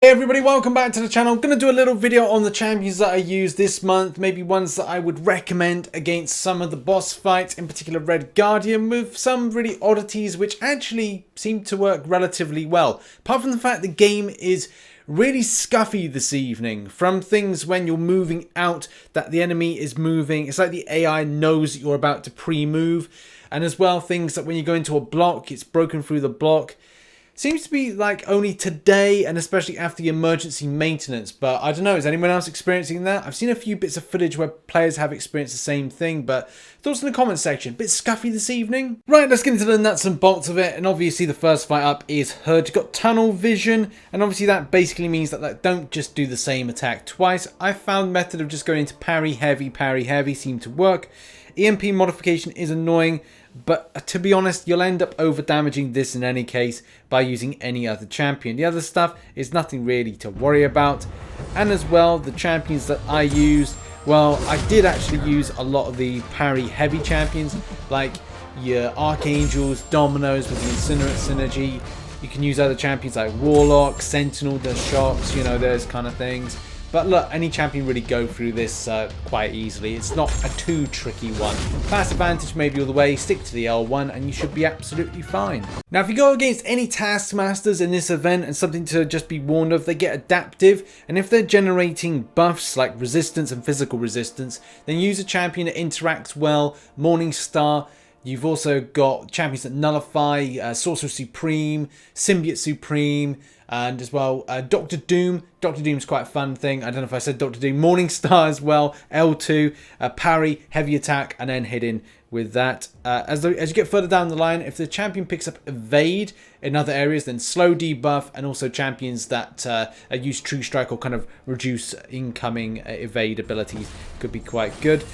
Hey everybody, welcome back to the channel. I'm going to do a little video on the champions that I use this month, maybe ones that I would recommend against some of the boss fights, in particular Red Guardian, with some really oddities which actually seem to work relatively well. Apart from the fact the game is really scuffy this evening, from things when you're moving out that the enemy is moving, it's like the AI knows that you're about to pre-move, and as well things that when you go into a block, it's broken through the block. Seems to be like only today, and especially after the emergency maintenance, but I don't know, is anyone else experiencing that? I've seen a few bits of footage where players have experienced the same thing, but thoughts in the comment section. Bit scuffy this evening? Right, let's get into the nuts and bolts of it, and obviously the first fight up is Hood. You've got tunnel vision, and obviously that basically means that don't just do the same attack twice. I found method of just going into parry heavy seemed to work. EMP modification is annoying, but to be honest, you'll end up over damaging this in any case by using any other champion. The other stuff is nothing really to worry about. And as well, the champions that I used, well, I did actually use a lot of the parry heavy champions, like your Archangels, Dominoes with the Incinerate synergy. You can use other champions like Warlock, Sentinel, does shocks, you know, those kind of things. But look, any champion really go through this quite easily. It's not a too tricky one. Class advantage maybe all the way, stick to the L1 and you should be absolutely fine. Now if you go against any Taskmasters in this event, and something to just be warned of, they get adaptive, and if they're generating buffs like resistance and physical resistance, then use a champion that interacts well. Morningstar. You've also got champions that nullify, Sorcerer Supreme, Symbiote Supreme, and as well Dr. Doom. Dr. Doom's quite a fun thing. I don't know if I said Dr. Doom. Morningstar as well, L2, parry, heavy attack, and then hit in with that. As you get further down the line, if the champion picks up evade in other areas, then slow debuff, and also champions that use True Strike or kind of reduce incoming evade abilities could be quite good.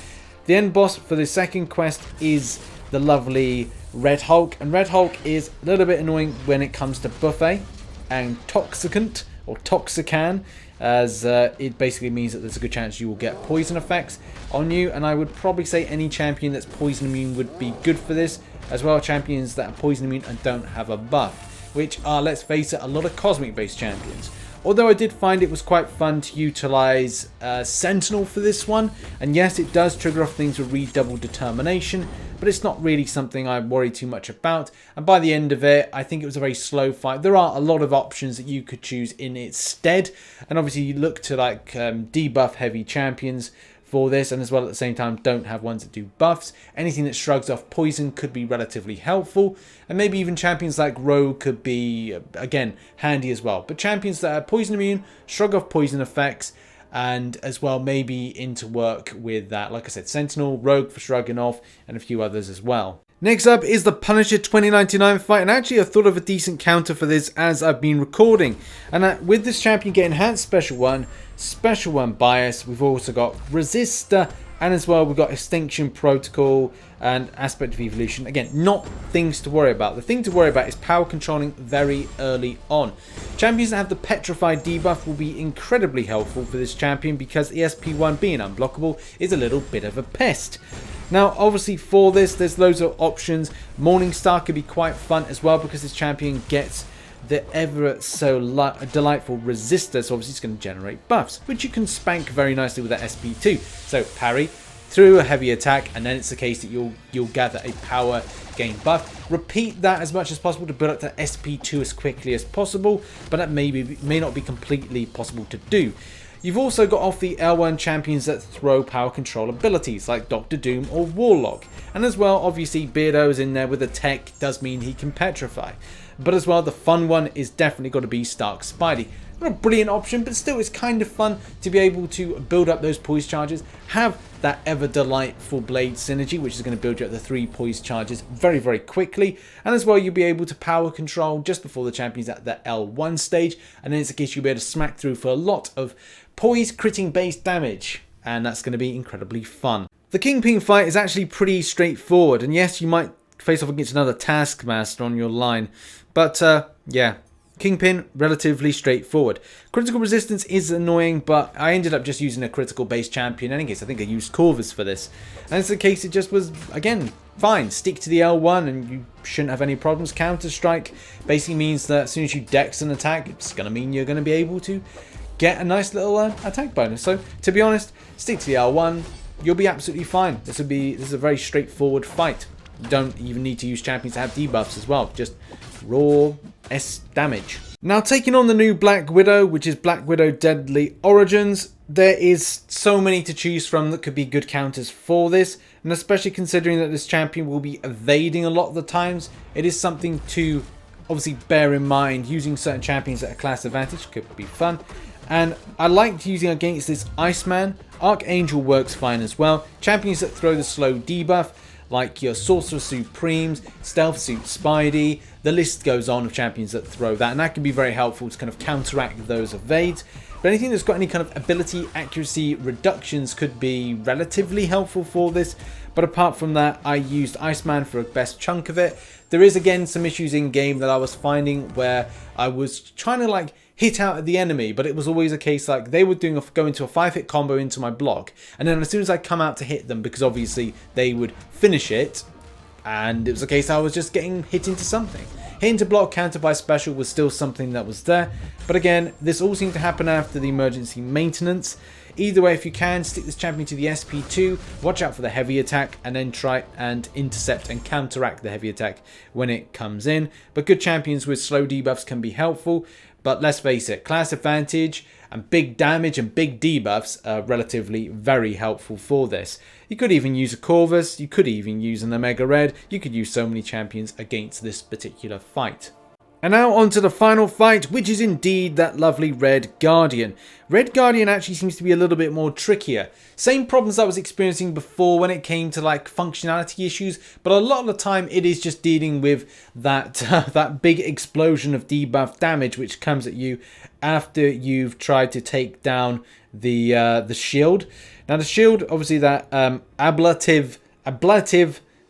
The end boss for the second quest is the lovely Red Hulk, and Red Hulk is a little bit annoying when it comes to buffet and toxicant or toxican, as it basically means that there's a good chance you will get poison effects on you, and I would probably say any champion that's poison immune would be good for this, as well champions that are poison immune and don't have a buff, which are, let's face it, a lot of cosmic based champions. Although I did find it was quite fun to utilize Sentinel for this one, and yes, it does trigger off things with redoubled determination, but it's not really something I worry too much about. And by the end of it, I think it was a very slow fight. There are a lot of options that you could choose in its stead, and obviously you look to like debuff heavy champions for this, and as well at the same time don't have ones that do buffs. Anything that shrugs off poison could be relatively helpful, and maybe even champions like Rogue could be again handy as well. But champions that are poison immune, shrug off poison effects, and as well maybe into work with that, like I said, Sentinel, Rogue for shrugging off, and a few others as well. Next up is the Punisher 2099 fight, and actually I thought of a decent counter for this as I've been recording. And with this champion getting enhanced special one bias, we've also got Resistor, and as well we've got Extinction Protocol and Aspect of Evolution. Again, not things to worry about. The thing to worry about is power controlling very early on. Champions that have the Petrified debuff will be incredibly helpful for this champion, because ESP1 being unblockable is a little bit of a pest. Now, obviously for this, there's loads of options. Morningstar could be quite fun as well, because this champion gets the ever so delightful resistor, so obviously it's going to generate buffs, which you can spank very nicely with that SP2. So parry through a heavy attack, and then it's the case that you'll gather a power gain buff. Repeat that as much as possible to build up to SP2 as quickly as possible, but that may not be completely possible to do. You've also got off the L1 champions that throw power control abilities like Dr. Doom or Warlock. And as well, obviously Beardo is in there with the tech, does mean he can petrify. But as well, the fun one is definitely got to be Stark Spidey. Not a brilliant option, but still it's kind of fun to be able to build up those poise charges, have that ever delightful blade synergy, which is going to build you up the 3 poise charges very, very quickly. And as well, you'll be able to power control just before the champion's at the L1 stage, and then it's a case you'll be able to smack through for a lot of poise critting based damage, and that's going to be incredibly fun. The Kingpin fight is actually pretty straightforward, and yes, you might face off against another Taskmaster on your line, but yeah, Kingpin, relatively straightforward. Critical resistance is annoying, but I ended up just using a critical base champion in any case. I think I used Corvus for this. And it's the case it just was, again, fine. Stick to the L1 and you shouldn't have any problems. Counter Strike basically means that as soon as you dex an attack, it's going to mean you're going to be able to get a nice little attack bonus. So to be honest, stick to the L1. You'll be absolutely fine. This is a very straightforward fight. You don't even need to use champions to have debuffs as well. Just raw S damage. Now, taking on the new Black Widow, which is Black Widow Deadly Origins, there is so many to choose from that could be good counters for this, and especially considering that this champion will be evading a lot of the times, it is something to obviously bear in mind. Using certain champions at a class advantage could be fun, and I liked using against this Iceman. Archangel works fine as well. Champions that throw the slow debuff, like your Sorcerer Supremes, Stealth Suit Spidey, the list goes on of champions that throw that, and that can be very helpful to kind of counteract those evades. But anything that's got any kind of ability accuracy reductions could be relatively helpful for this. But apart from that, I used Iceman for a best chunk of it. There is again some issues in game that I was finding where I was trying to like hit out at the enemy, but it was always a case like they were go into a 5-hit combo into my block, and then as soon as I come out to hit them, because obviously they would finish it, and it was a case I was just getting hit into something. Hit into block counter by special was still something that was there, but again, this all seemed to happen after the emergency maintenance. Either way, if you can, stick this champion to the SP2, watch out for the heavy attack, and then try and intercept and counteract the heavy attack when it comes in. But good champions with slow debuffs can be helpful, but let's face it, class advantage and big damage and big debuffs are relatively very helpful for this. You could even use a Corvus, you could even use an Omega Red, you could use so many champions against this particular fight. And now on to the final fight, which is indeed that lovely Red Guardian. Red Guardian actually seems to be a little bit more trickier. Same problems I was experiencing before when it came to like functionality issues, but a lot of the time it is just dealing with that that big explosion of debuff damage which comes at you after you've tried to take down the shield. Now the shield, obviously that ablative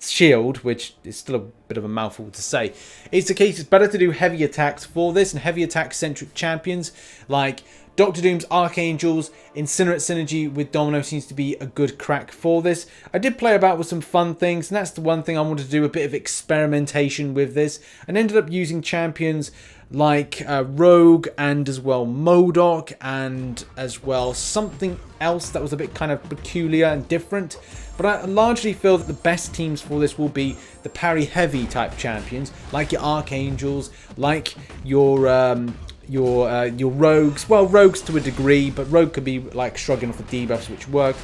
shield, which is still a bit of a mouthful to say. It's the case it's better to do heavy attacks for this, and heavy attack centric champions like Doctor Doom's Archangels, Incinerate synergy with Domino seems to be a good crack for this. I did play about with some fun things, and that's the one thing I wanted to do, a bit of experimentation with this, and ended up using champions like Rogue and as well MODOK, and as well something else that was a bit kind of peculiar and different. But I largely feel that the best teams for this will be the parry heavy type champions, like your Archangels, like your Rogues. Well, Rogues to a degree, but Rogue could be like shrugging off the debuffs, which work.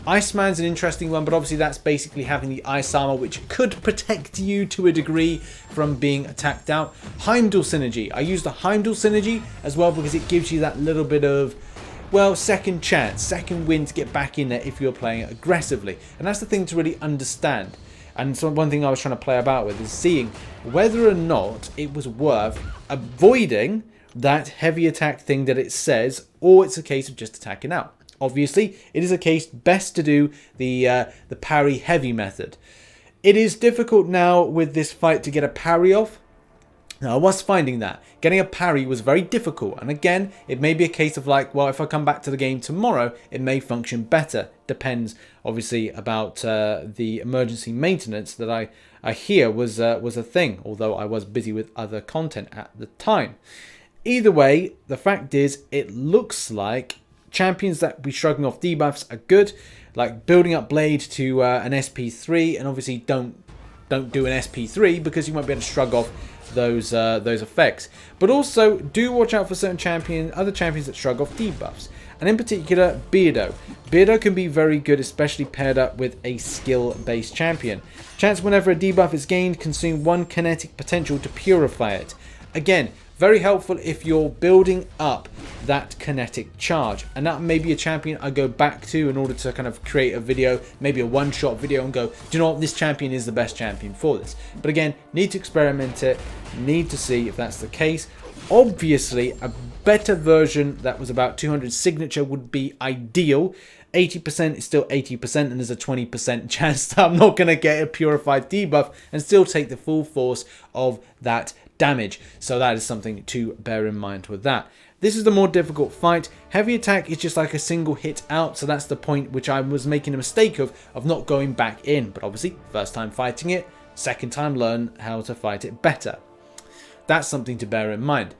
Iceman's an interesting one, but obviously that's basically having the ice armor, which could protect you to a degree from being attacked out. Heimdall synergy. I use the Heimdall synergy as well because it gives you that little bit of, well, second chance, second win to get back in there if you're playing it aggressively. And that's the thing to really understand. And so one thing I was trying to play about with is seeing whether or not it was worth avoiding that heavy attack thing that it says, or it's a case of just attacking out. Obviously, it is a case best to do the parry heavy method. It is difficult now with this fight to get a parry off. Now, I was finding that getting a parry was very difficult, and again, it may be a case of like, well, if I come back to the game tomorrow, it may function better. Depends, obviously, about the emergency maintenance that I hear was a thing, although I was busy with other content at the time. Either way, the fact is, it looks like champions that be shrugging off debuffs are good, like building up Blade to an SP3, and obviously don't do an SP3 because you won't be able to shrug off those effects. But also do watch out for certain other champions that shrug off debuffs, and in particular Beardo. Beardo can be very good, especially paired up with a skill-based champion. Chance whenever a debuff is gained, consume 1 kinetic potential to purify it. Again, very helpful if you're building up that kinetic charge, and that may be a champion I go back to in order to kind of create a video, maybe a one-shot video, and go, do you know what, this champion is the best champion for this. But again, need to experiment it, need to see if that's the case. Obviously, a better version that was about 200 signature would be ideal. 80% is still 80%, and there's a 20% chance that I'm not going to get a purified debuff and still take the full force of that damage. So that is something to bear in mind with that. This is the more difficult fight. Heavy attack is just like a single hit out, so that's the point which I was making a mistake of not going back in. But obviously, first time fighting it, second time learn how to fight it better. That's something to bear in mind.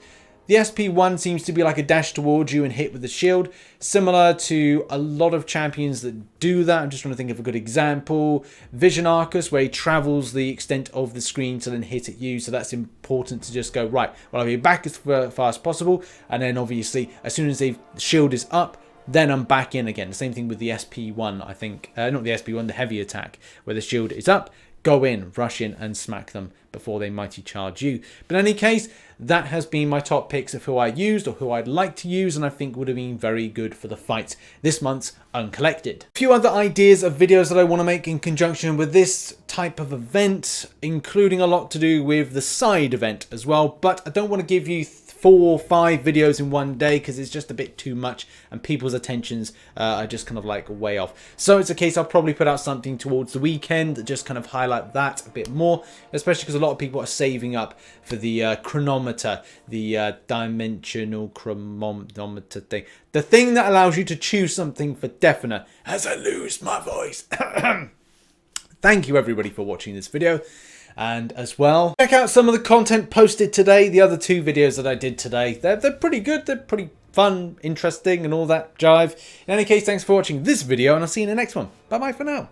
The SP1 seems to be like a dash towards you and hit with the shield, similar to a lot of champions that do that. I'm just trying to think of a good example. Vision Arcus, where he travels the extent of the screen to then hit at you, so that's important to just go, right, well, I'll be back as fast as possible, and then obviously, as soon as the shield is up, then I'm back in again. The same thing with the SP1, I think. Not the SP1, the heavy attack, where the shield is up, go in, rush in, and smack them before they mighty charge you. But in any case, that has been my top picks of who I used or who I'd like to use, and I think would have been very good for the fight this month's Uncollected. A few other ideas of videos that I want to make in conjunction with this type of event, including a lot to do with the side event as well, but I don't want to give you 4 or 5 videos in one day because it's just a bit too much and people's attentions are just kind of like way off. So it's a case I'll probably put out something towards the weekend that just kind of highlight that a bit more, especially because a lot of people are saving up for the chronometer, the dimensional chronometer thing. The thing that allows you to choose something for definite as I lose my voice. Thank you everybody for watching this video. And as well, check out some of the content posted today. The other 2 videos that I did today, they're pretty good. They're pretty fun, interesting, and all that jive. In any case, thanks for watching this video, and I'll see you in the next one. Bye-bye for now.